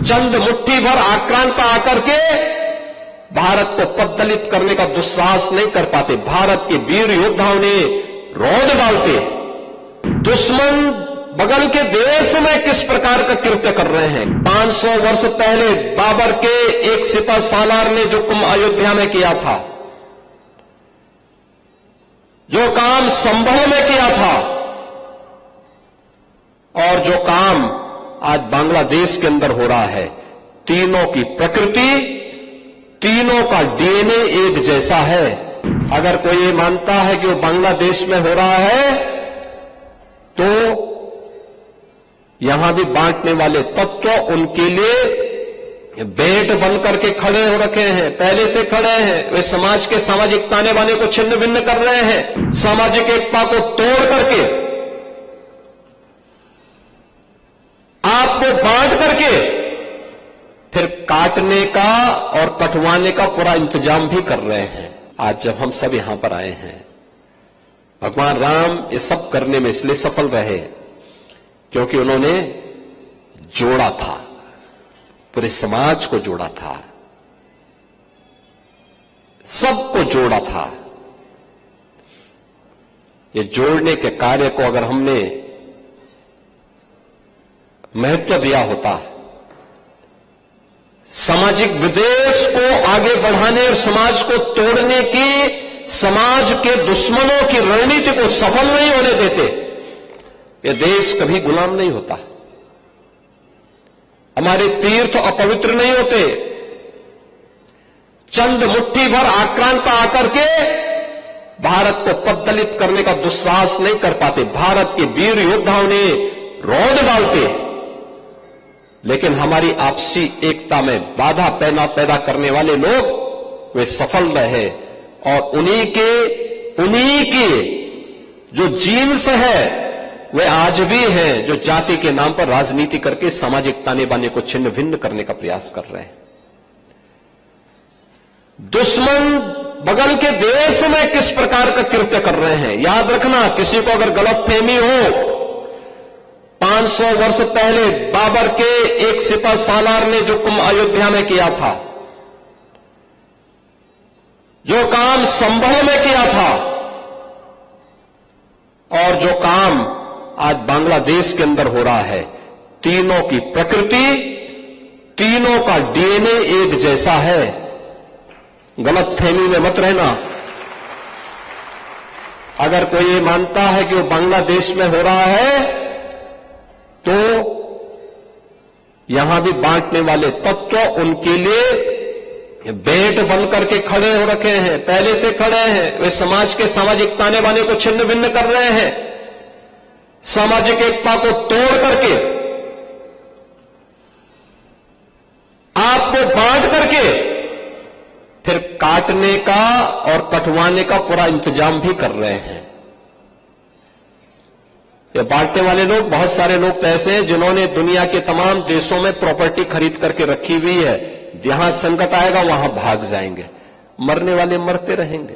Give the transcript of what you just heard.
चंद मुट्ठी भर आक्रांता आकर के भारत को पददलित करने का दुस्साहस नहीं कर पाते। भारत के वीर योद्धाओं ने रौंद डालते। दुश्मन बगल के देश में किस प्रकार का कृत्य कर रहे हैं। 500 वर्ष पहले बाबर के एक सिपह सालार ने जो कुंभ अयोध्या में किया था, जो काम संभल में किया था, और जो काम आज बांग्लादेश के अंदर हो रहा है, तीनों की प्रकृति, तीनों का डीएनए एक जैसा है। अगर कोई ये मानता है कि वो बांग्लादेश में हो रहा है, तो यहां भी बांटने वाले तत्व उनके लिए बेट बनकर के खड़े हो रखे हैं, पहले से खड़े हैं। वे समाज के सामाजिक ताने बाने को छिन्न भिन्न कर रहे हैं, सामाजिक एकता को तोड़ करके, आपको बांट करके फिर काटने का और कटवाने का पूरा इंतजाम भी कर रहे हैं। आज जब हम सब यहां पर आए हैं, भगवान राम ये सब करने में इसलिए सफल रहे क्योंकि उन्होंने जोड़ा था, पूरे समाज को जोड़ा था, सबको जोड़ा था। ये जोड़ने के कार्य को अगर हमने महत्व दिया होता, सामाजिक विद्वेष को आगे बढ़ाने और समाज को तोड़ने की, समाज के दुश्मनों की रणनीति को सफल नहीं होने देते, ये देश कभी गुलाम नहीं होता। हमारे तीर्थ अपवित्र नहीं होते। चंद मुट्ठी भर आक्रांता आकर के भारत को पददलित करने का दुस्साहस नहीं कर पाते। भारत के वीर योद्धाओं ने रौंद डालते, लेकिन हमारी आपसी एकता में बाधा पैदा करने वाले लोग वे सफल रहे। और उन्हीं के जो जीन्स है वे आज भी हैं, जो जाति के नाम पर राजनीति करके सामाजिक ताने बाने को छिन्न भिन्न करने का प्रयास कर रहे हैं। दुश्मन बगल के देश में किस प्रकार का कृत्य कर रहे हैं, याद रखना। किसी को अगर गलतफहमी हो, 500 वर्ष पहले बाबर के एक सिपह सालार ने जो कुंभ अयोध्या में किया था, जो काम संभल में किया था, और जो काम आज बांग्लादेश के अंदर हो रहा है, तीनों की प्रकृति, तीनों का डीएनए एक जैसा है। गलतफहमी में मत रहना। अगर कोई ये मानता है कि वो बांग्लादेश में हो रहा है, तो यहां भी बांटने वाले तत्व उनके लिए बेट बनकर के खड़े हो रखे हैं, पहले से खड़े हैं। वे समाज के सामाजिक ताने बाने को छिन्न भिन्न कर रहे हैं, सामाजिक एकता को तोड़ करके, आपको बांट करके फिर काटने का और कटवाने का पूरा इंतजाम भी कर रहे हैं। ये बांटने वाले लोग, बहुत सारे लोग तो ऐसे हैं जिन्होंने दुनिया के तमाम देशों में प्रॉपर्टी खरीद करके रखी हुई है। जहां संकट आएगा वहां भाग जाएंगे, मरने वाले मरते रहेंगे।